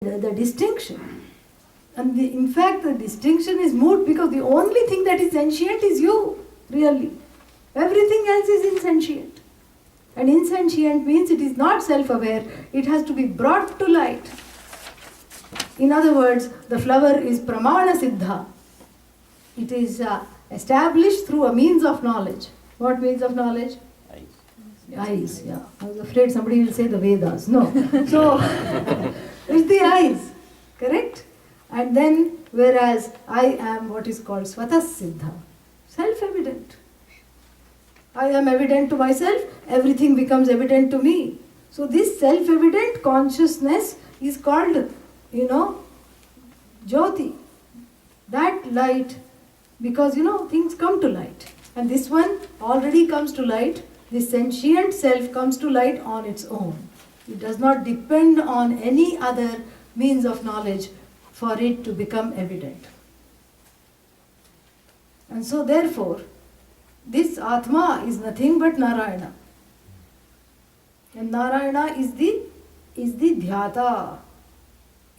the distinction. And in fact, the distinction is moot because the only thing that is sentient is you, really. Everything else is insentient. And insentient means it is not self-aware, it has to be brought to light. In other words, the flower is pramana siddha. It is established through a means of knowledge. What means of knowledge? Eyes, yeah. I was afraid somebody will say the Vedas. No. So, it's the eyes, correct? And then, whereas I am what is called svatas siddha, self-evident. I am evident to myself, everything becomes evident to me. So this self-evident consciousness is called, Jyoti. That light, because things come to light. And this one already comes to light. This sentient self comes to light on its own. It does not depend on any other means of knowledge for it to become evident. And so therefore, this Atma is nothing but Narayana. And Narayana is the Dhyata,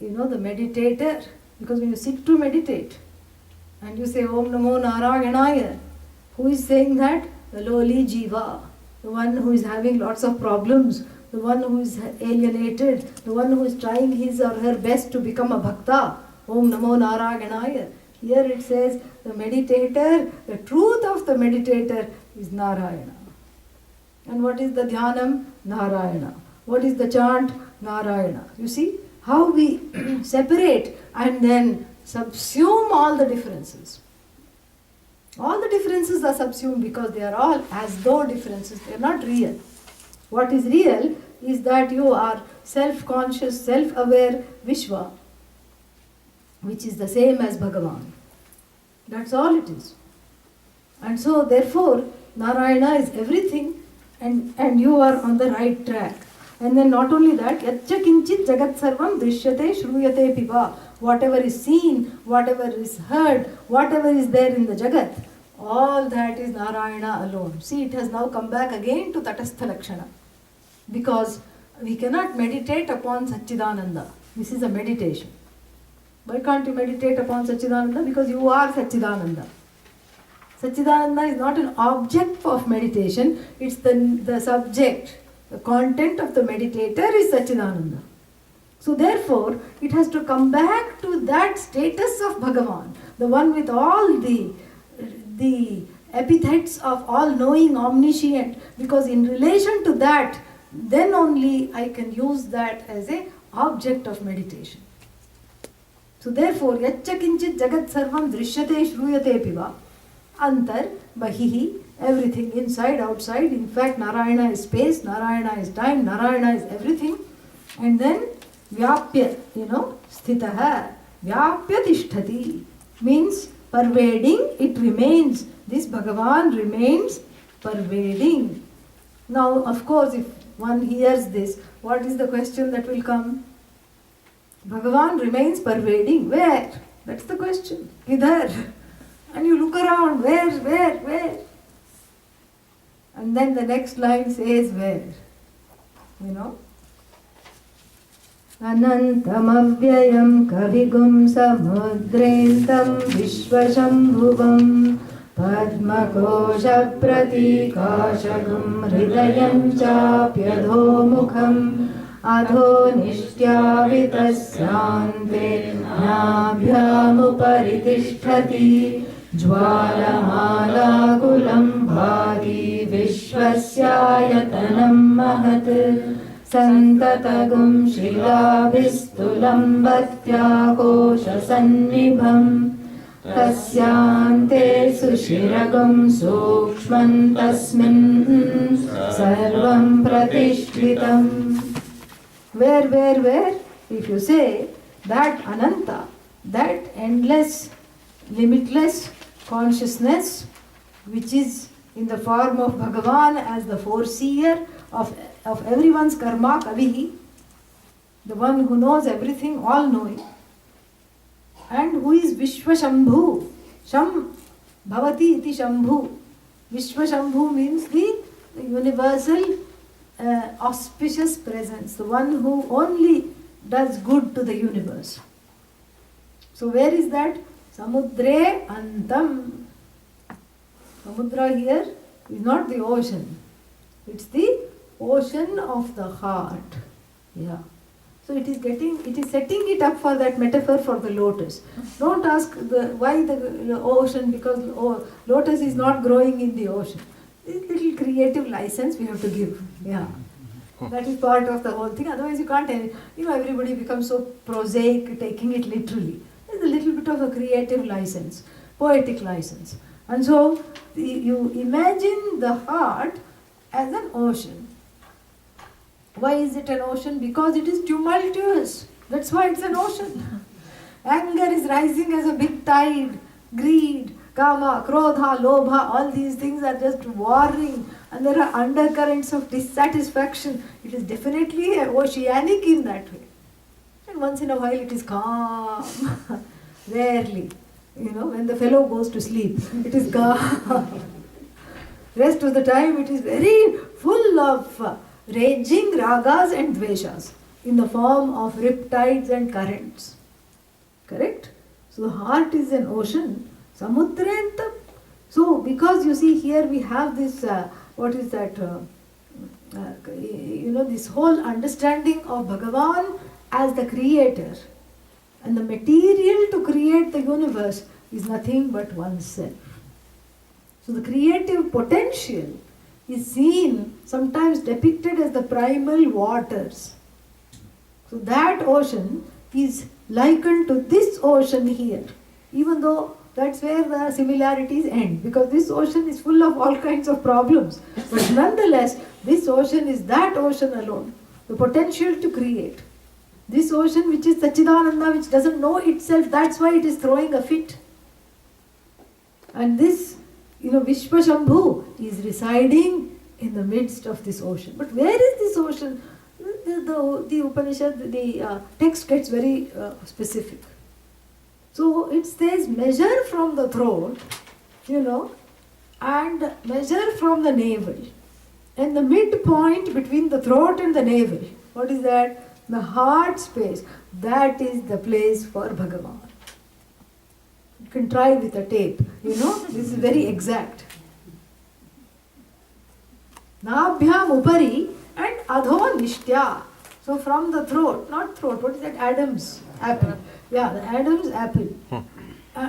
the meditator. Because when you sit to meditate and you say Om Namo Narayanaya, who is saying that? The lowly Jiva, the one who is having lots of problems, the one who is alienated, the one who is trying his or her best to become a bhakta. Om Namo Narayanaya. Here it says the meditator, the truth of the meditator is Narayana. And what is the dhyanam? Narayana. What is the chant? Narayana. You see how we separate and then subsume all the differences. All the differences are subsumed because they are all as though differences. They are not real. What is real is that you are self-conscious, self-aware Vishwa, which is the same as Bhagavan. That's all it is. And so therefore, Narayana is everything and you are on the right track. And then not only that, Yatcha kinchit jagat sarvam drishyate shruyate piva. Whatever is seen, whatever is heard, whatever is there in the jagat, all that is Narayana alone. See, it has now come back again to Tatastha Lakshana. Because we cannot meditate upon Satchidananda. This is a meditation. Why can't you meditate upon Satchidananda? Because you are Satchidananda. Satchidananda is not an object of meditation, it's the subject. The content of the meditator is Satchidananda. So therefore, it has to come back to that status of Bhagavan, the one with all the epithets of all-knowing, omniscient, because in relation to that, then only I can use that as a object of meditation. So therefore, yaccha kinchit jagat sarvam drishyate shruyate piva, antar, bahihi, everything, inside, outside. In fact, Narayana is space, Narayana is time, Narayana is everything. And then vyapya, sthitaha, vyapya tishtati, means pervading, it remains. This Bhagavan remains pervading. Now, of course, if one hears this, what is the question that will come? Bhagavan remains pervading. Where? That's the question. Kidhar? And you look around, where? And then the next line says where? Anantamavyayam kavigum samudrentam vishvashambhuvam padmakosha pratikashagum hridayam chapyadhomukham adho nishtyavitasyante nabhyamuparitishthati ज्वालमालाकुलं भाति विश्वस्यायतनं महत् सन्ततगुं शिलाभिस्तुलं भक्त्याकोशसन्निभं तस्यान्ते सुशिरगं सूक्ष्मं तस्मिन् सर्वं प्रतिष्ठितम्. Where? If you say that Ananta, that endless, limitless consciousness, which is in the form of Bhagavan as the foreseer of everyone's karma, Kavihi, the one who knows everything, all-knowing, and who is Vishvashambhu. Sham bhavati iti Shambhu. Vishvashambhu means the universal auspicious presence, the one who only does good to the universe. So where is that? Samudre antam. Samudra here is not the ocean. It's the ocean of the heart. Yeah. So it is setting it up for that metaphor for the lotus. Don't ask why the ocean, because lotus is not growing in the ocean. This little creative license we have to give. Yeah. That is part of the whole thing. Otherwise you can't, everybody becomes so prosaic, taking it literally. There's a little bit of a creative license, poetic license. And so you imagine the heart as an ocean. Why is it an ocean? Because it is tumultuous. That's why it's an ocean. Anger is rising as a big tide. Greed, kama, krodha, lobha, all these things are just warring, and there are undercurrents of dissatisfaction. It is definitely oceanic in that way. And once in a while it is calm. Rarely. When the fellow goes to sleep, it is calm. Rest of the time it is very full of raging ragas and dveshas in the form of riptides and currents. Correct? So the heart is an ocean. Samudrentam. So because you see here we have this, this whole understanding of Bhagavan as the creator. And the material to create the universe is nothing but oneself. So the creative potential is seen, sometimes depicted as the primal waters. So that ocean is likened to this ocean here, even though that's where the similarities end, because this ocean is full of all kinds of problems. But nonetheless, this ocean is that ocean alone, the potential to create. This ocean which is Sachidananda, which doesn't know itself, that's why it is throwing a fit. And this, Vishwashambhu is residing in the midst of this ocean. But where is this ocean? The Upanishad, the text gets very specific. So it says measure from the throat, and measure from the navel. And the midpoint between the throat and the navel, what is that? The heart space. That is the place for Bhagavan. You can try with a tape, this is very exact. Nabhyam upari and adho nishtya. So from the throat, not throat, what is that? Adam's apple. Yeah, the Adam's apple.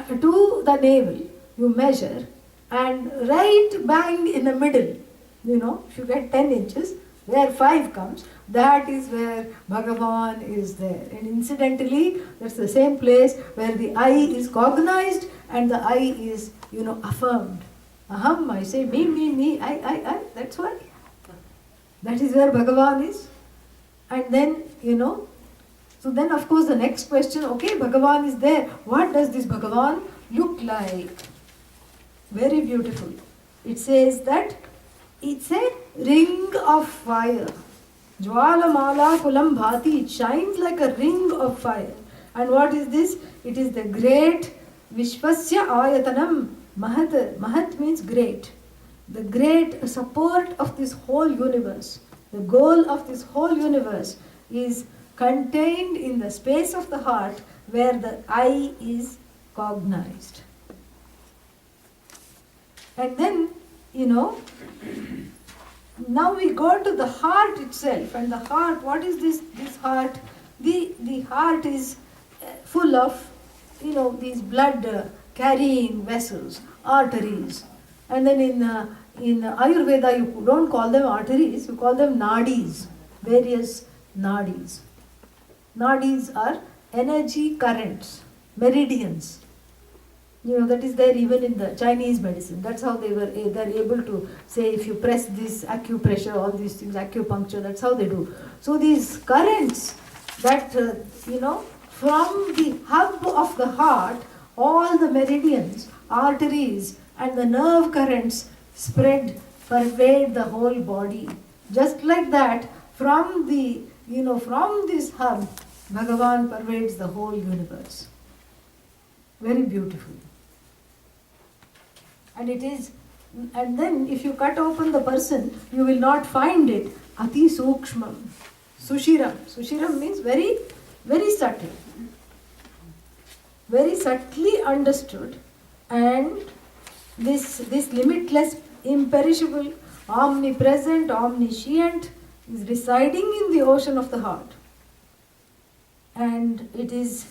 To the navel, you measure, and right bang in the middle, if you get 10 inches, where 5 comes, that is where Bhagavan is there. And incidentally, that's the same place where the I is cognized and the I is, affirmed. Aham, I say me, I, that's why. That is where Bhagavan is. And then, so then of course the next question, okay, Bhagavan is there. What does this Bhagavan look like? Very beautiful. It says that it's a ring of fire. Jwala mala kulam bhati. It shines like a ring of fire. And what is this? It is the great Vishwasya ayatanam. Mahat. Mahat means great. The great support of this whole universe. The goal of this whole universe is contained in the space of the heart where the I is cognized. And then, now we go to the heart itself. And the heart, what is this heart? The heart is full of, these blood carrying vessels, arteries. And then in Ayurveda, you don't call them arteries, you call them nadis, various nadis. Nadis are energy currents, meridians. That is there even in the Chinese medicine. That's how they're able to say, if you press this, acupressure, all these things, acupuncture, that's how they do. So these currents that, from the hub of the heart, all the meridians, arteries, and the nerve currents spread, pervade the whole body. Just like that, from this hub, Bhagavan pervades the whole universe. Very beautiful. And then if you cut open the person, you will not find it. Ati Sukshmam. Sushiram. Sushiram means very very subtle, very subtly understood, and this limitless, imperishable, omnipresent, omniscient is residing in the ocean of the heart, and it is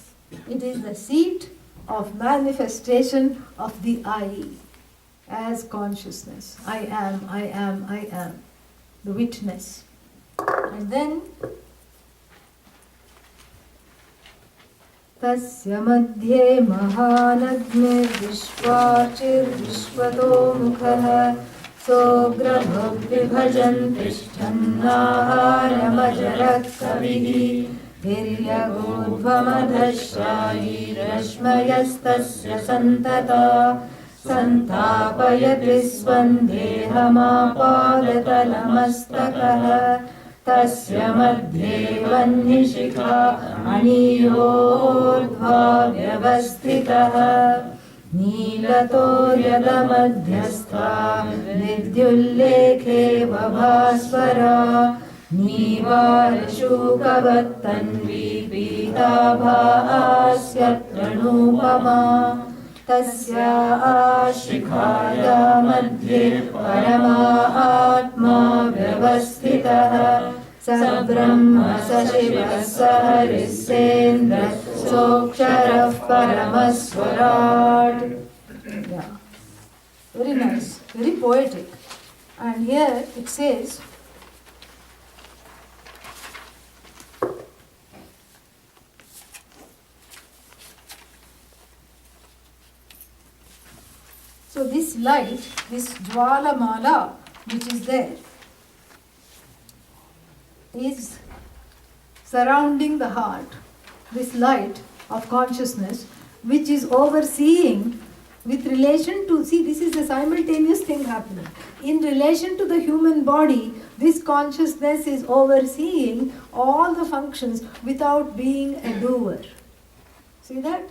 the seat of manifestation of the I as consciousness. I am, the witness. And then तस्य मध्ये महानग्निर्विश्वाचिर्विश्वतो मुखः सोऽग्रभुग्विभजन् तिष्ठन्नाहारमजरः कविः वीर्यगूर्ध्वमधश्रायी रश्मयस्तस्य सन्तता सन्तापयति स्वं देहमापादतलमस्तकः तस्य मध्ये वह्निशिखा अणियोर्ध्वा व्यवस्थितः नीलतो यदमध्यस्था विद्युल्लेखे वभास्वरा नीवारशूकवत्तन्वी पीताभास्यत्रणूपमा तस्या शिखाया मध्ये परमा आत्मा व्यवस्थितः स ब्रह्म स शिवः स हरिः सेन्द्रः सोऽक्षरः परमस्वराट्. Yeah. Very nice, very poetic. And here it says, so this light, this Jwala Mala which is there, is surrounding the heart, this light of consciousness which is overseeing with relation to, see, this is a simultaneous thing happening. In relation to the human body, this consciousness is overseeing all the functions without being a doer. See that?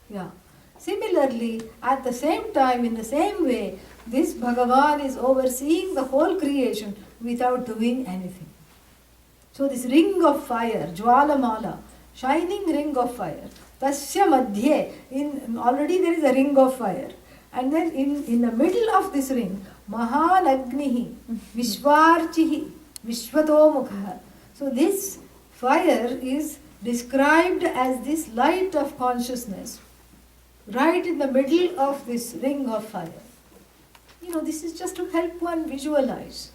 Yeah. Similarly, at the same time, in the same way, this Bhagavan is overseeing the whole creation without doing anything. So this ring of fire, Jwala Mala, shining ring of fire, Tasya Madhye, already there is a ring of fire. And then in the middle of this ring, Mahan Agnihi, Vishvarchihi, Vishwato Mukha. So this fire is described as this light of consciousness, right in the middle of this ring of fire. This is just to help one visualize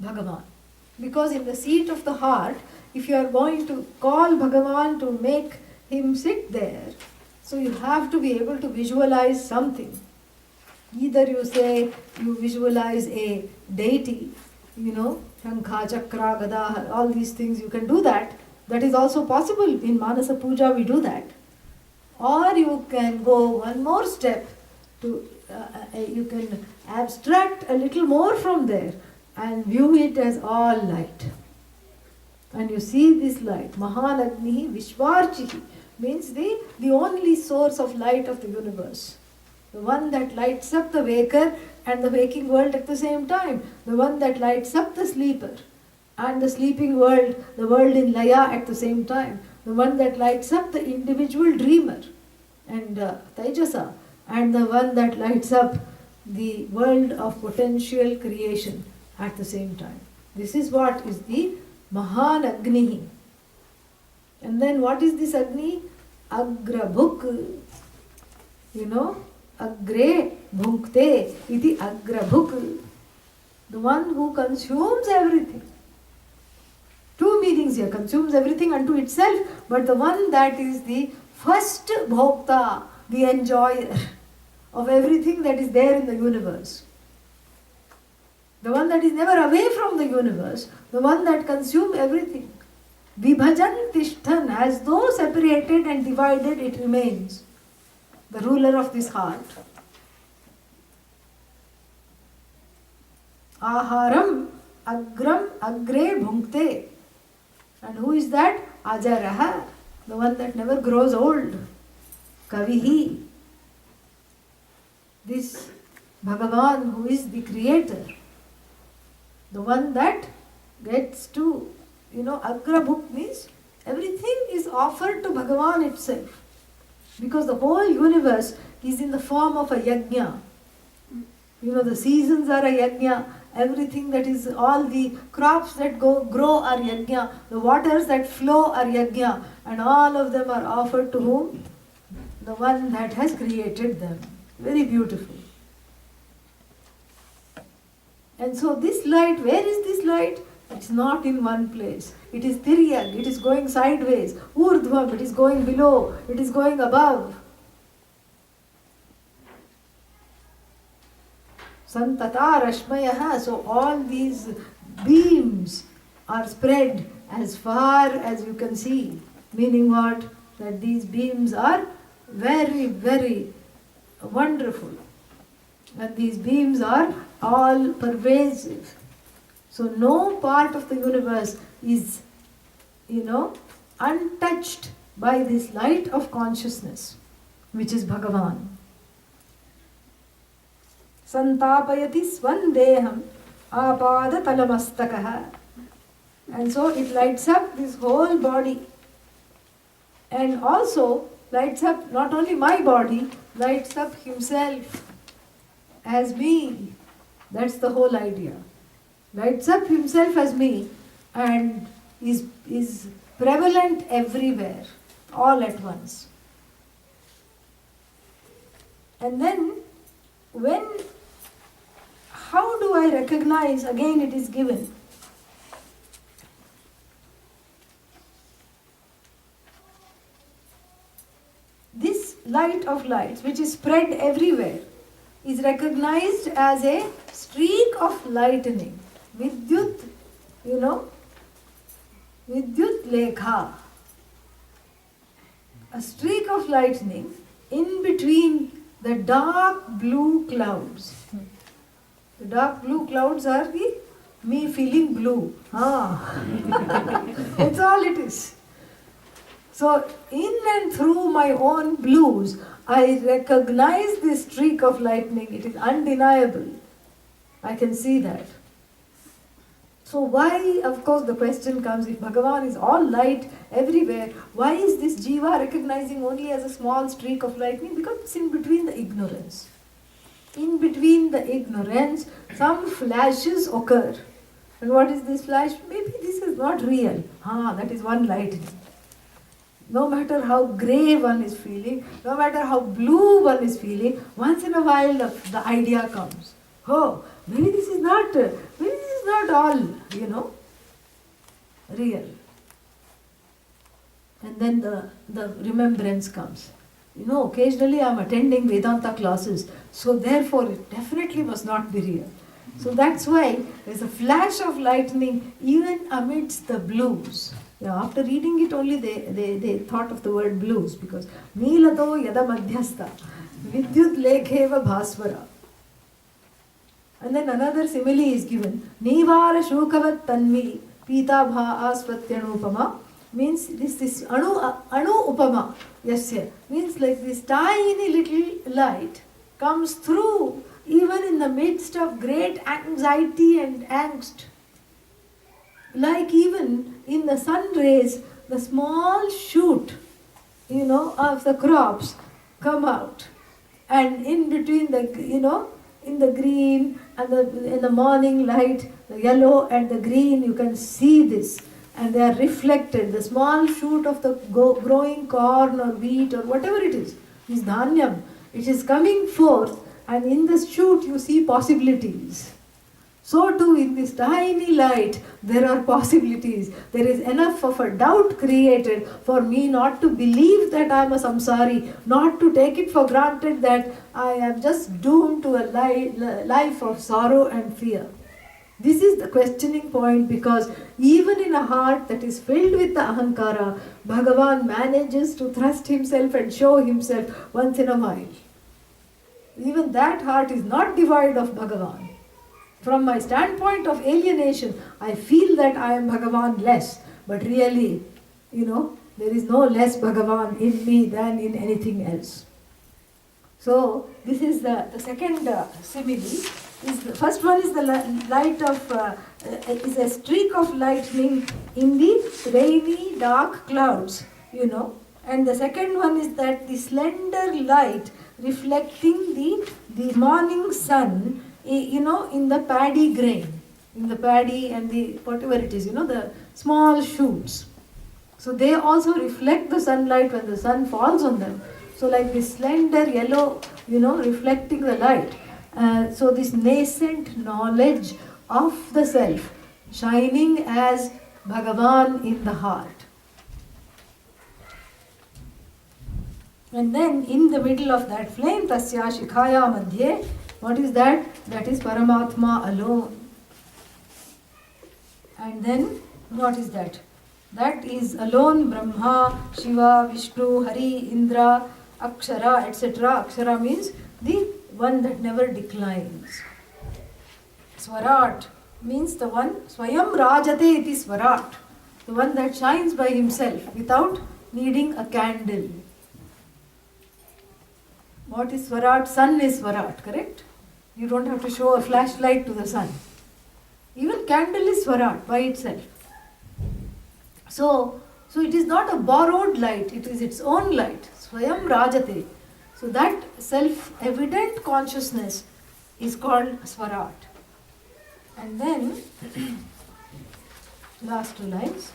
Bhagavan. Because in the seat of the heart, if you are going to call Bhagavan to make him sit there, so you have to be able to visualize something. Either you say you visualize a deity, Shankha, Chakra, Gada, all these things, you can do that. That is also possible. In Manasa Puja we do that. Or you can go one more step to, you can abstract a little more from there and view it as all light. And you see this light, Mahalagnihi Vishvarchihi, means the only source of light of the universe. The one that lights up the waker and the waking world at the same time. The one that lights up the sleeper and the sleeping world, the world in Laya at the same time. The one that lights up the individual dreamer and Taijasa, and the one that lights up the world of potential creation at the same time. This is what is the Mahan Agnihi. And then what is this Agni? Agrabhuk. Agre bhunkte iti agrabhuk. The one who consumes everything. Two meanings here. Consumes everything unto itself, but the one that is the first bhokta, the enjoyer of everything that is there in the universe. The one that is never away from the universe, the one that consumes everything. Vibhajan Tishthan, as though separated and divided, it remains. The ruler of this heart. Aharam Agram Agre Bhunkte. And who is that? Ajaraha, the one that never grows old. Kavihi. This Bhagavan who is the creator. The one that gets to, Agrabhuk means Everything is offered to Bhagavan itself. Because the whole universe is in the form of a yajna. The seasons are a yajna. Everything that is, all the crops that grow are yajna. The waters that flow are yajna. And all of them are offered to whom? The one that has created them. Very beautiful. And so this light, where is this light? It's not in one place. It is tiryag, it is going sideways. Urdhvam, it is going below, it is going above. Santata rashmayaha, so all these beams are spread as far as you can see. Meaning what? That these beams are very, very wonderful. And these beams are all pervasive. So no part of the universe is, untouched by this light of consciousness, which is Bhagavan. Santapayati swandeham apada talamastakaha. And so it lights up this whole body. And also lights up not only my body, lights up himself as me. That's the whole idea. Lights up himself as me and is prevalent everywhere, all at once. And then how do I recognize? Again it is given. This light of lights, which is spread everywhere, is recognized as a streak of lightning. Vidyut, Vidyut Lekha. A streak of lightning in between the dark blue clouds. The dark blue clouds are me feeling blue. That's all it is. So, in and through my own blues, I recognize this streak of lightning. It is undeniable. I can see that. So why, of course, the question comes, if Bhagavan is all light everywhere, why is this jiva recognizing only as a small streak of lightning? Because it's in between the ignorance. In between the ignorance, some flashes occur. And what is this flash? Maybe this is not real. That is one lightning. No matter how grey one is feeling, no matter how blue one is feeling, once in a while the idea comes. Maybe this is not all, real. And then the remembrance comes. Occasionally I am attending Vedanta classes, so therefore it definitely must not be real. So that's why there's a flash of lightning even amidst the blues. After reading it only they thought of the word blues, because Neelato yada madhyastha vidyut lekheva bhasvara. And then another simile is given. Nivara shukavat tanvi pitabha asvatyanupama. Means this anu upama. Means like this tiny little light comes through even in the midst of great anxiety and angst. Like even in the sun rays, the small shoot, of the crops come out. And in between in the green and in the morning light, the yellow and the green, you can see this. And they are reflected. The small shoot of the growing corn or wheat or whatever it is dhanyam. It is coming forth, and in the shoot you see possibilities. So too in this tiny light there are possibilities. There is enough of a doubt created for me not to believe that I am a samsari, not to take it for granted that I am just doomed to a life of sorrow and fear. This is the questioning point, because even in a heart that is filled with the ahankara, Bhagavan manages to thrust himself and show himself once in a while. Even that heart is not devoid of Bhagavan. From my standpoint of alienation, I feel that I am Bhagavan less, but really, there is no less Bhagavan in me than in anything else. So, this is the second simile. The first one is the light of is a streak of lightning in the rainy, dark clouds, And the second one is that the slender light reflecting the morning sun, in the paddy grain, in the paddy and the whatever it is, the small shoots. So they also reflect the sunlight when the sun falls on them. So like this slender yellow, reflecting the light. So this nascent knowledge of the self, shining as Bhagavan in the heart. And then in the middle of that flame, Tasya Shikhaya Madhye, what is that? That is Paramatma alone. And then what is that? That is alone Brahma, Shiva, Vishnu, Hari, Indra, Akshara, etc. Akshara means the one that never declines. Swarat means the one, Swayam Rajate iti Swarat, the one that shines by himself without needing a candle. What is Swarat? Sun is Swarat, correct? You don't have to show a flashlight to the sun. Even candle is Swarat by itself. So it is not a borrowed light, it is its own light. Swayam Rajate. So that self-evident consciousness is called Swarat. And then, last two lines.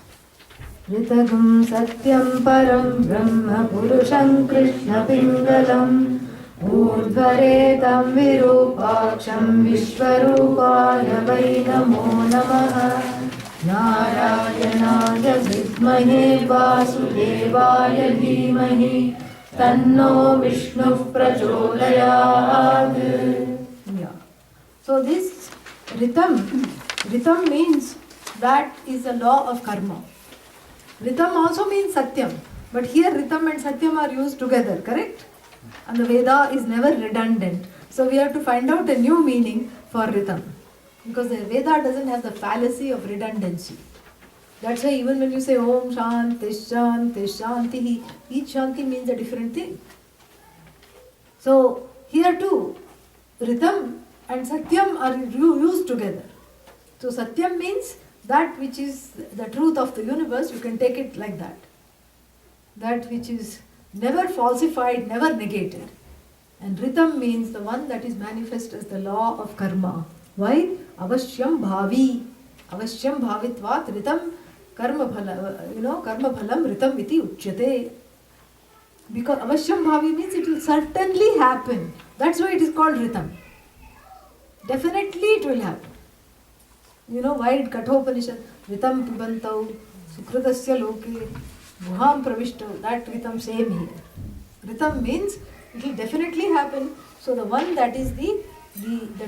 Ritagam Satyam Param Brahma Purusham Krishna Pingalam Urdhvaretam Virupaksham Vishwarupaya Vai Namo Namaha Narayanaja Vidmahe Vasudevaya Dhimahi Tanno Vishnu Prachodayat. Yeah. So this Ritam means that is the law of karma. Ritam also means Satyam, but here Ritam and Satyam are used together, correct? And the Veda is never redundant. So we have to find out a new meaning for Ritam. Because the Veda doesn't have the fallacy of redundancy. That's why even when you say Om Shanti Shanti Shanti, each Shanti means a different thing. So here too, Ritam and Satyam are used together. So Satyam means that which is the truth of the universe, you can take it like that. That which is never falsified, never negated. And Ritam means the one that is manifest as the law of karma. Why? Avashyam bhavi. Avashyam bhavitvat ritam karma phala, karma phalam ritam iti uchyate. Because avashyam bhavi means it will certainly happen. That's why it is called ritam. Definitely it will happen. Why did Kathopanishad ritam pibantau sukrutasya loke guham pravishto, that ritam same here. Ritam means it will definitely happen. So the one that is the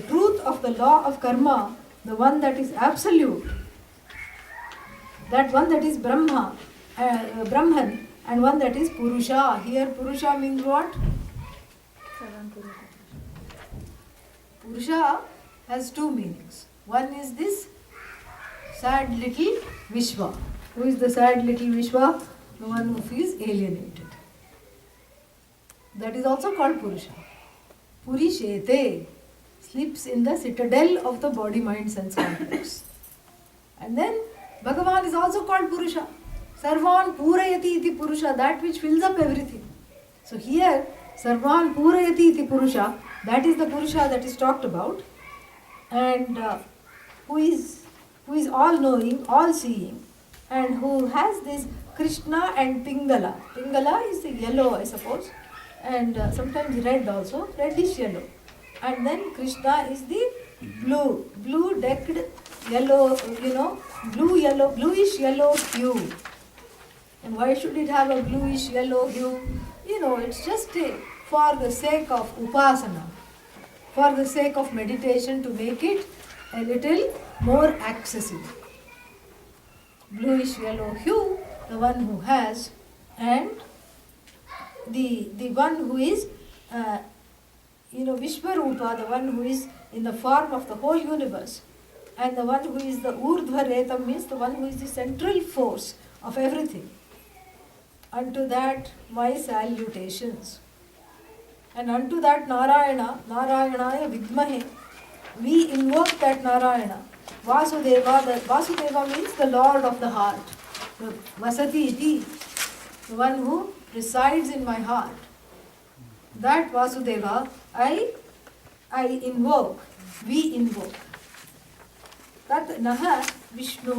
truth of the law of karma, the one that is absolute, that one that is Brahman, and one that is Purusha. Here Purusha means what? Purusha has two meanings. One is this sad little Vishwa. Who is the sad little Vishwa? The one who feels alienated. That is also called Purusha. Purishete, sleeps in the citadel of the body, mind, sense complex. And then Bhagavan is also called Purusha. Sarvan Purayati iti Purusha, that which fills up everything. So here, Sarvan Purayati iti Purusha, that is the Purusha that is talked about. And who is all-knowing, all-seeing, and who has this Krishna and Pingala. Pingala is the yellow, I suppose, and sometimes red also, reddish yellow. And then Krishna is the blue decked yellow, bluish yellow hue. And why should it have a bluish yellow hue? It's just for the sake of upasana, for the sake of meditation, to make it a little more accessible. Bluish yellow hue, the one who has, and the one who is Vishwarupa, the one who is in the form of the whole universe, and the one who is the Urdhvaretam means the one who is the central force of everything. Unto that my salutations. And unto that Narayanaya Vidmahe, we invoke that Narayana. Vasudeva, Vasudeva means the Lord of the heart. The Vasati iti, the one who resides in my heart. That Vasudeva I invoke, we invoke. Tat naha Vishnu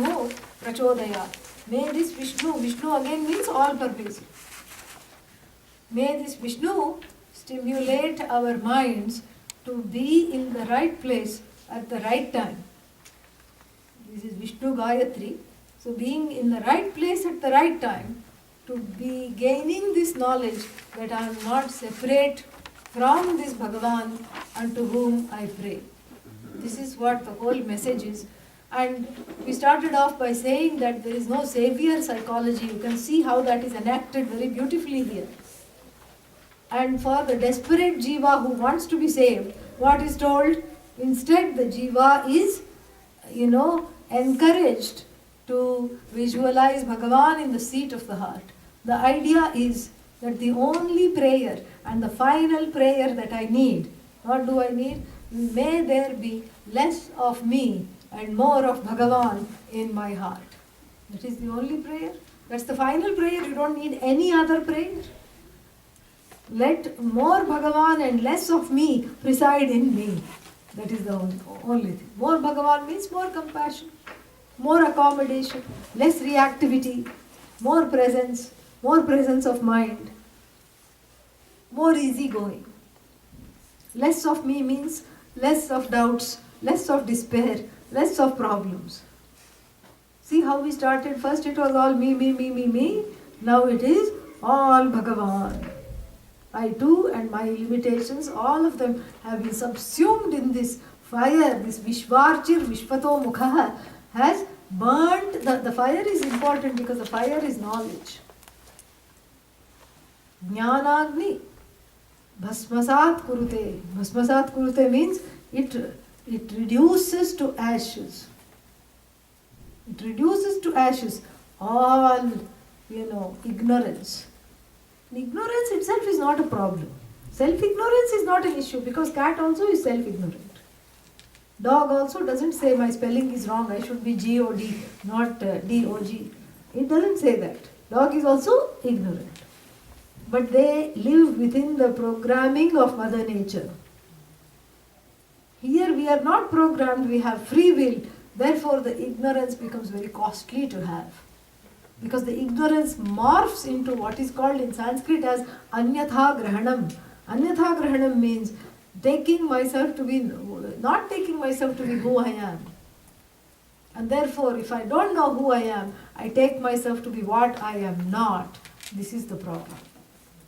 prachodayat. May this Vishnu again means all pervasive. May this Vishnu stimulate our minds to be in the right place at the right time. This is Vishnu Gayatri. So being in the right place at the right time, to be gaining this knowledge that I am not separate from this Bhagavan unto whom I pray. This is what the whole message is. And we started off by saying that there is no savior psychology. You can see how that is enacted very beautifully here. And for the desperate jiva who wants to be saved, what is told? Instead, the jiva is, encouraged to visualize Bhagavan in the seat of the heart. The idea is that the only prayer and the final prayer that I need, what do I need? May there be less of me and more of Bhagavan in my heart. That is the only prayer. That's the final prayer. You don't need any other prayer. Let more Bhagavan and less of me preside in me. That is the only thing. More Bhagavan means more compassion, more accommodation, less reactivity, more presence of mind, more easygoing. Less of me means less of doubts, less of despair, less of problems. See how we started? First it was all me, me, me, me, me. Now it is all Bhagavan. I too and my limitations, all of them have been subsumed in this fire. This Vishvarchir, Vishvato Mukha has burnt. The fire is important because the fire is knowledge. Jnanagni Bhasmasat Kurute. Bhasmasat Kurute means it reduces to ashes. It reduces to ashes all, ignorance. Ignorance itself is not a problem. Self-ignorance is not an issue because cat also is self-ignorant. Dog also doesn't say my spelling is wrong, I should be G-O-D, not D-O-G. It doesn't say that. Dog is also ignorant. But they live within the programming of Mother Nature. Here we are not programmed, we have free will. Therefore the ignorance becomes very costly to have. Because the ignorance morphs into what is called in Sanskrit as Anyatha Grahanam. Anyatha Grahanam means not taking myself to be who I am. And therefore, if I don't know who I am, I take myself to be what I am not. This is the problem.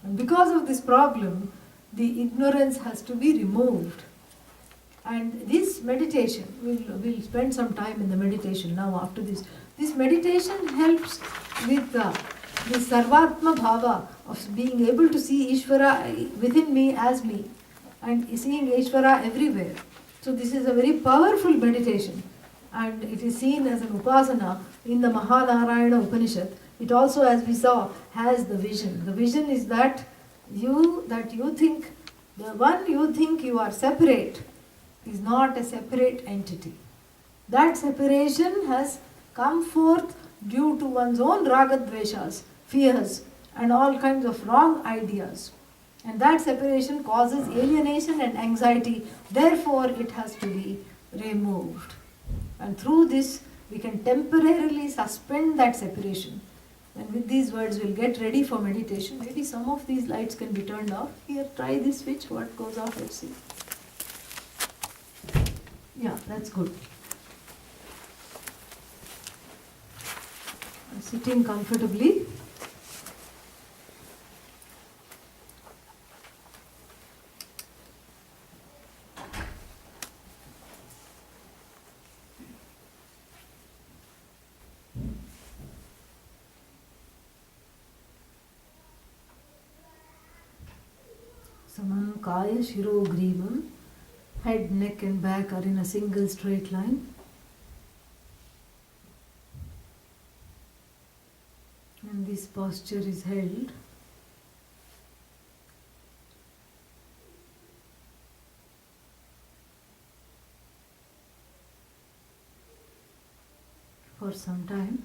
And because of this problem, the ignorance has to be removed. And this meditation, we'll spend some time in the meditation now after this. This meditation helps with the Sarvatma Bhava of being able to see Ishvara within me as me and seeing Ishvara everywhere. So this is a very powerful meditation and it is seen as an upasana in the Mahanarayana Upanishad. It also, as we saw, has the vision. The vision is that you think, the one you think you are separate is not a separate entity. That separation has come forth due to one's own ragadveshas, fears and all kinds of wrong ideas. And that separation causes alienation and anxiety. Therefore, it has to be removed. And through this, we can temporarily suspend that separation. And with these words, we'll get ready for meditation. Maybe some of these lights can be turned off. Here, try this switch. What goes off? Let's see. Yeah, that's good. Sitting comfortably. Samam Kaya Shiro Grivam. Head, neck and back are in a single straight line. And this posture is held. for some time.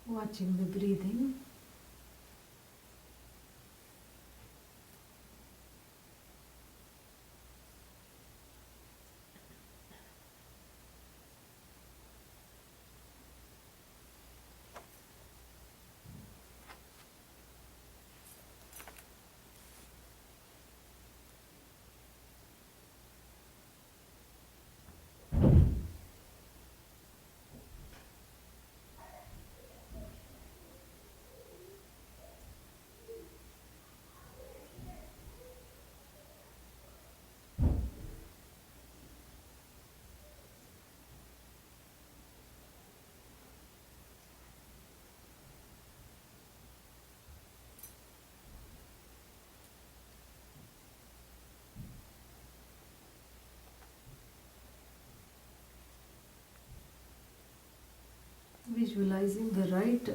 Watching the breathing. Visualizing the right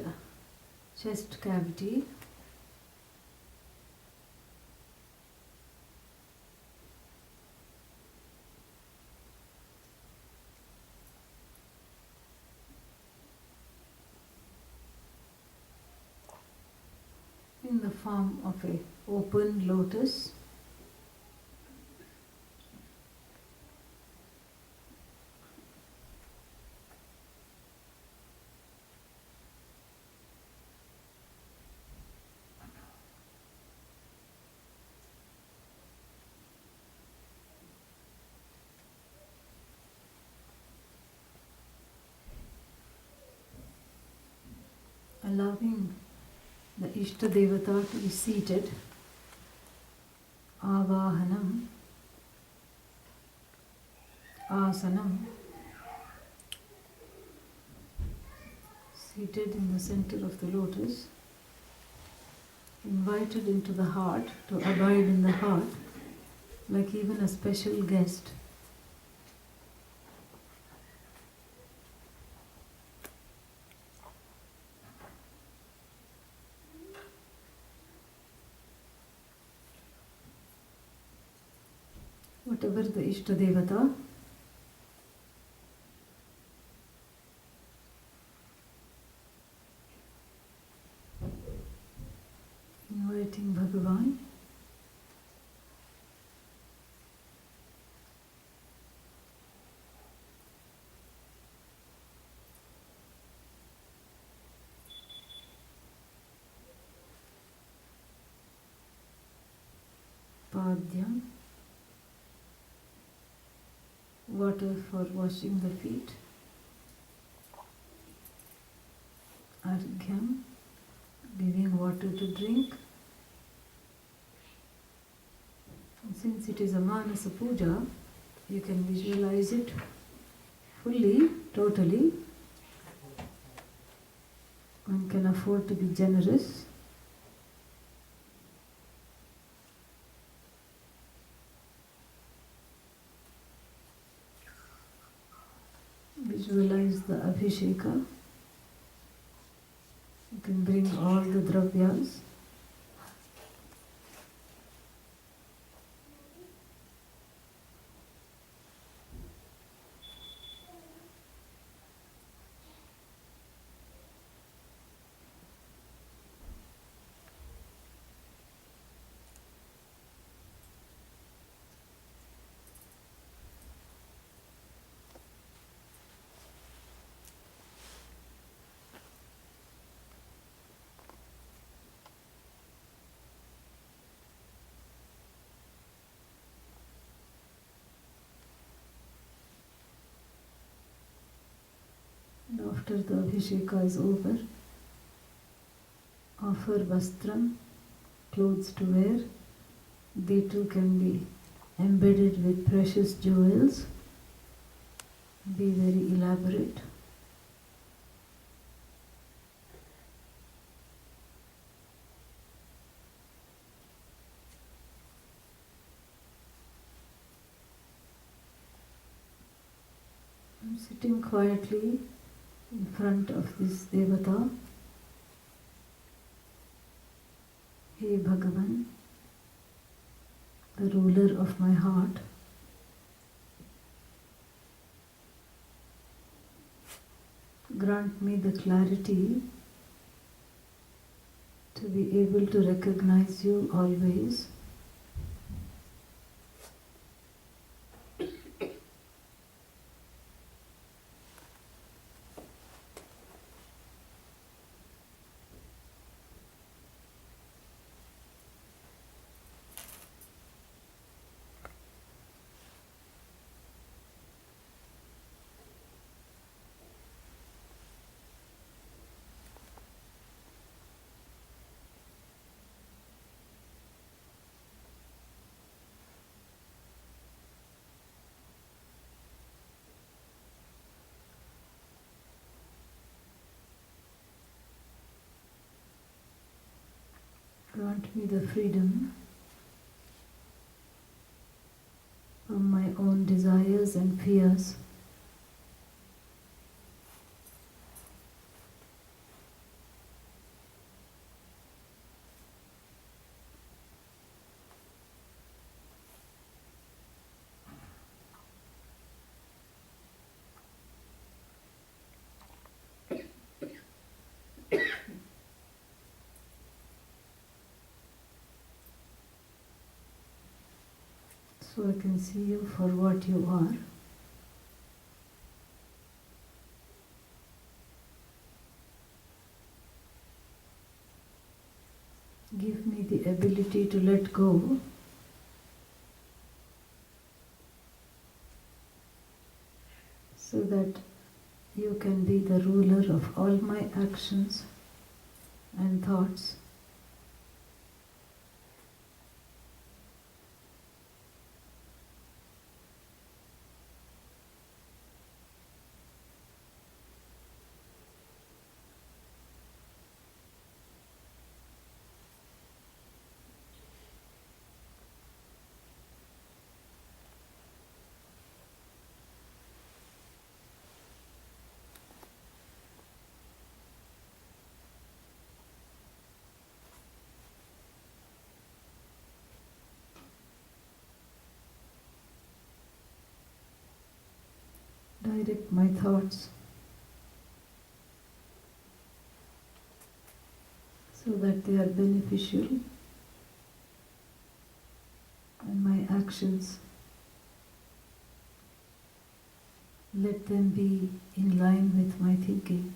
chest cavity. In the form of a open lotus. Allowing the Ishta Devata to be seated. Avahanam, Asanam, seated in the center of the lotus, invited into the heart, to abide in the heart, like even a special guest. Whatever the Ishta Devata, inviting Bhagavan, Padyam, water for washing the feet, Argyam, giving water to drink. And since it is a Manasa Puja, you can visualize it fully, totally. One can afford to be generous. Visualize the Abhisheka. You can bring all the dravyas. And after the Abhisheka is over, offer vastram, clothes to wear. They too can be embedded with precious jewels. Be very elaborate. I'm sitting quietly in front of this Devata. Hey Bhagavan, the ruler of my heart, grant me the clarity to be able to recognize you always. Grant me the freedom from my own desires and fears. So I can see you for what you are. Give me the ability to let go so that you can be the ruler of all my actions and thoughts. Direct my thoughts so that they are beneficial, and my actions, let them be in line with my thinking.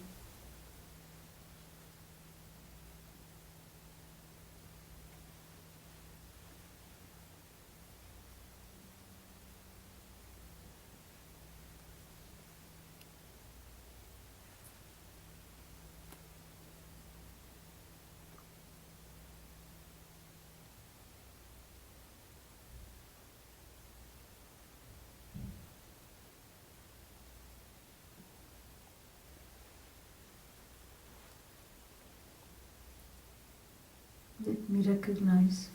Let me recognize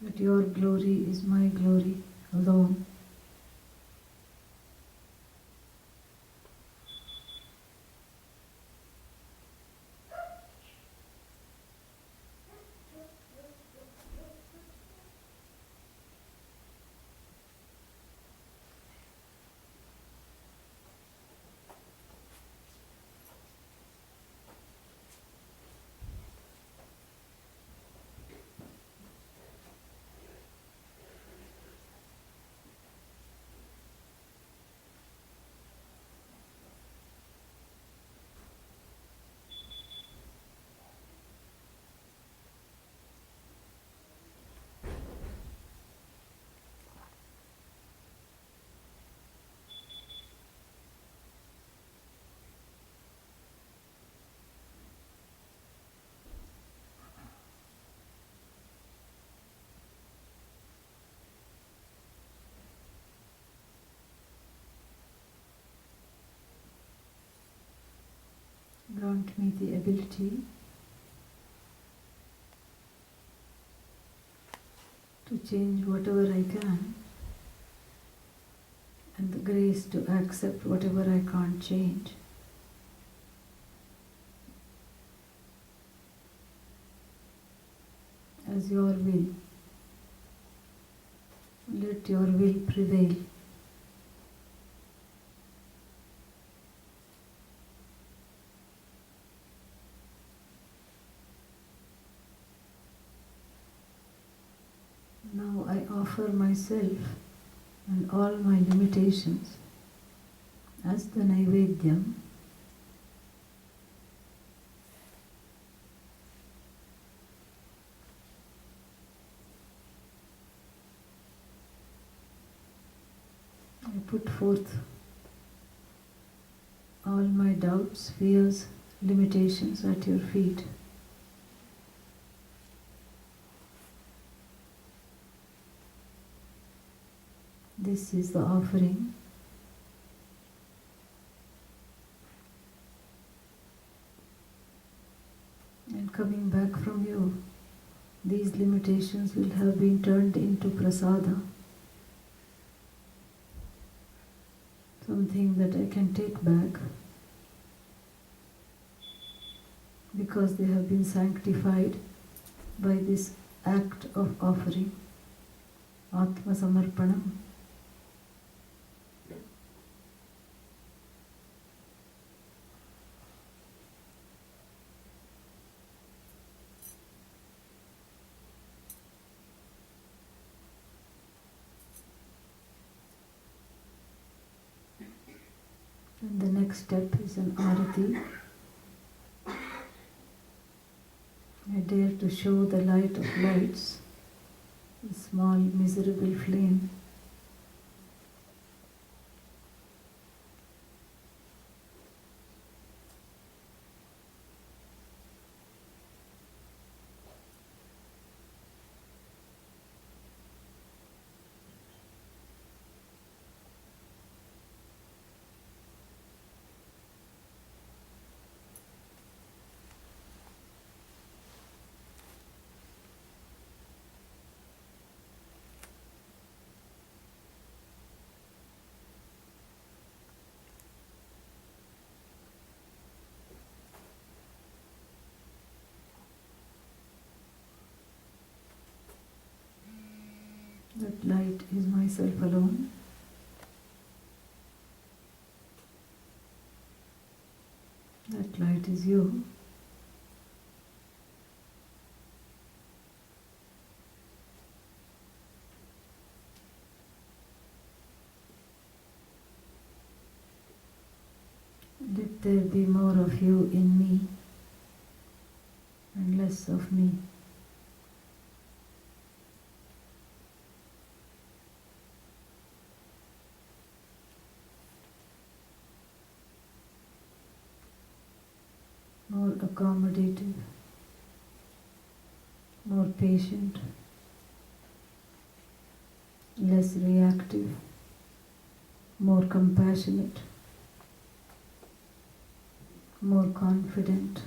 that your glory is my glory alone. Grant me the ability to change whatever I can, and the grace to accept whatever I can't change. As your will, let your will prevail. Now I offer myself and all my limitations as the Naivedyam. I put forth all my doubts, fears, limitations at your feet. This is the offering. And coming back from you, these limitations will have been turned into prasada, something that I can take back because they have been sanctified by this act of offering, Atma Samarpanam. And the next step is an arati. I dare to show the light of lights, a small miserable flame. That light is myself alone. That light is you. Let there be more of you in me and less of me. More accommodative, more patient, less reactive, more compassionate, more confident,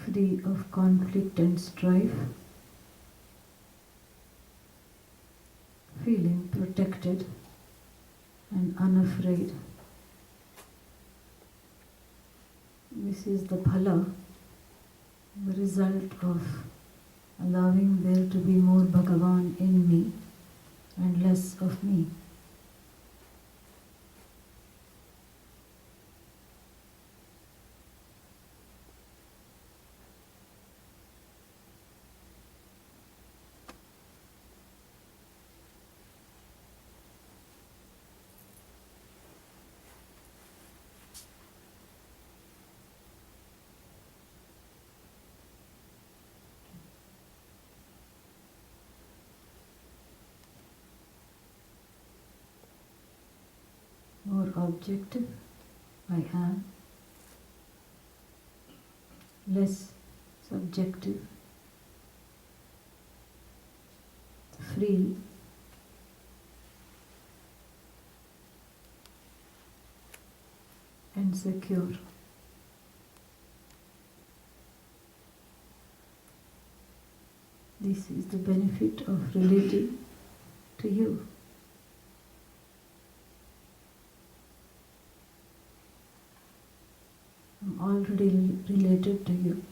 free of conflict and strife, feeling protected and unafraid. This is the phala, the result of allowing there to be more Bhagavan in me and less of me. More objective, I am, less subjective, free, secure. This is the benefit of relating to you. I'm already related to you,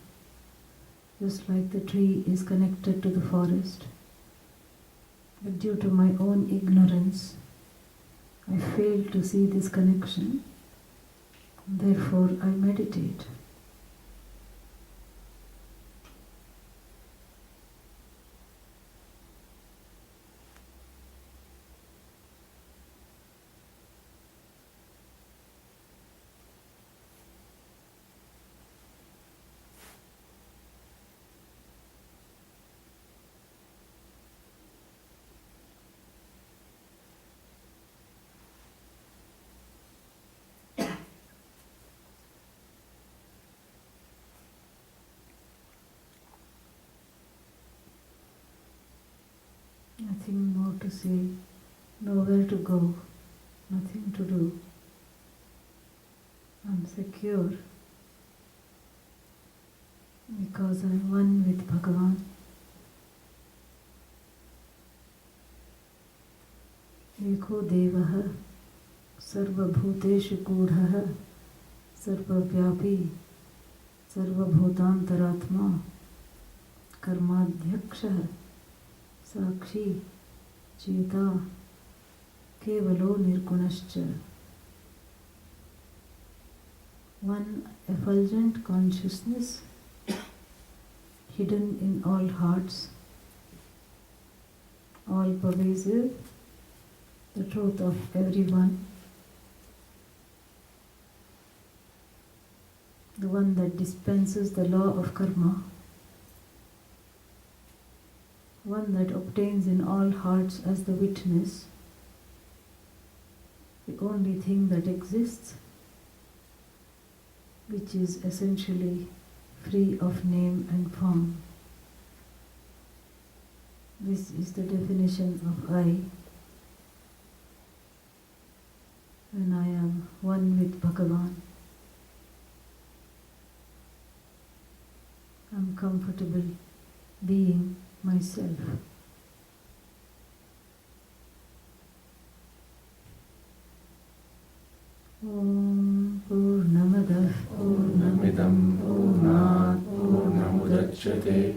just like the tree is connected to the forest. But due to my own ignorance, I fail to see this connection. Therefore, I meditate. Nothing more to say, nowhere to go, nothing to do. I'm secure because I'm one with Bhagavan. Eko Devaha Sarvabhuteshu Kudhaha Sarvavyapi Sarvabhutantaratma Karmadhyaksha Sakshi Cheta Kevalo Nirgunascha. One effulgent consciousness hidden in all hearts, all pervasive, the truth of everyone, the one that dispenses the law of karma, one that obtains in all hearts as the witness, the only thing that exists, which is essentially free of name and form. This is the definition of I, when I am one with Bhagavan. I'm comfortable being myself. Om Purnamadah Purnamidam Purnat Purnamudachyate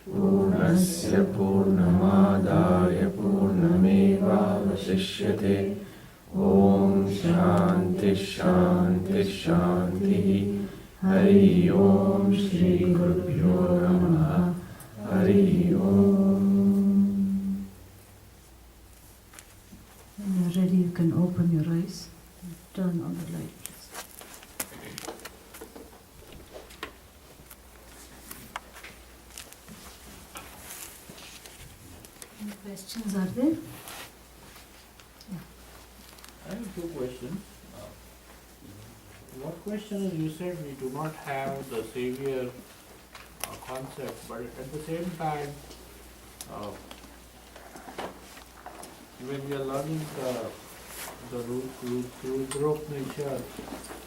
Purnasya Purnamadaya Purnamevavasishyate. Om Shanti Shanti Shanti. Hari Om Shri Gurubhyo Namaha. Hari Om. When you're ready, you can open your eyes. Turn on the light, please. Any questions are there? I have two questions. One question is, you said we do not have the savior concept, but at the same time, when we are learning the Rudra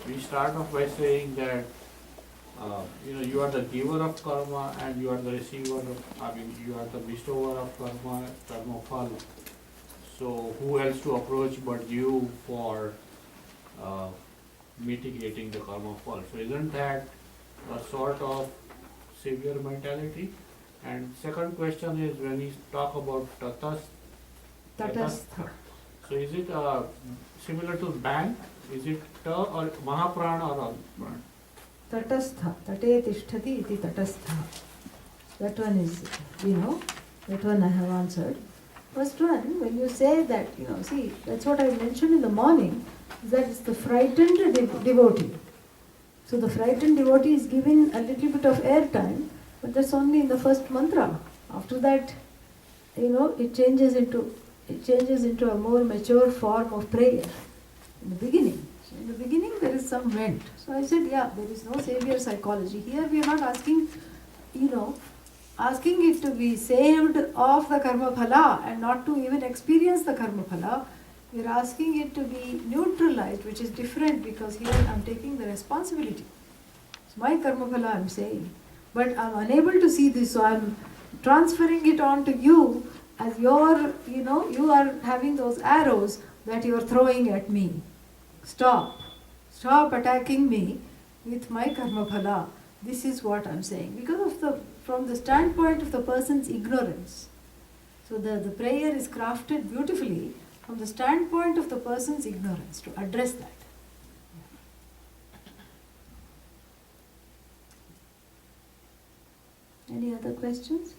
we start off by saying that you are the giver of karma and you are the receiver of, you are the bestower of karma phala. So who else to approach but you for mitigating the karma fall? So isn't that a sort of savior mentality? And second question is, when we talk about Tatastha. so is it similar to bank? Is it ta or mahaprana or prana? Tatastha. Tate tishtati iti tatastha. That one is, that one I have answered. First one, when you say that, see, that's what I mentioned in the morning, is that it's the frightened devotee. So the frightened devotee is given a little bit of airtime, but that's only in the first mantra. After that, it changes into a more mature form of prayer in the beginning. So in the beginning there is some vent. So I said, there is no savior psychology. Here we are not asking it to be saved of the karma phala and not to even experience the karma phala. You're asking it to be neutralized, which is different because here I'm taking the responsibility. It's my karma phala I'm saying. But I'm unable to see this, so I'm transferring it on to you as your, you are having those arrows that you're throwing at me. Stop. Stop attacking me with my karma phala. This is what I'm saying. Because of from the standpoint of the person's ignorance. So the prayer is crafted beautifully from the standpoint of the person's ignorance to address that. Any other questions?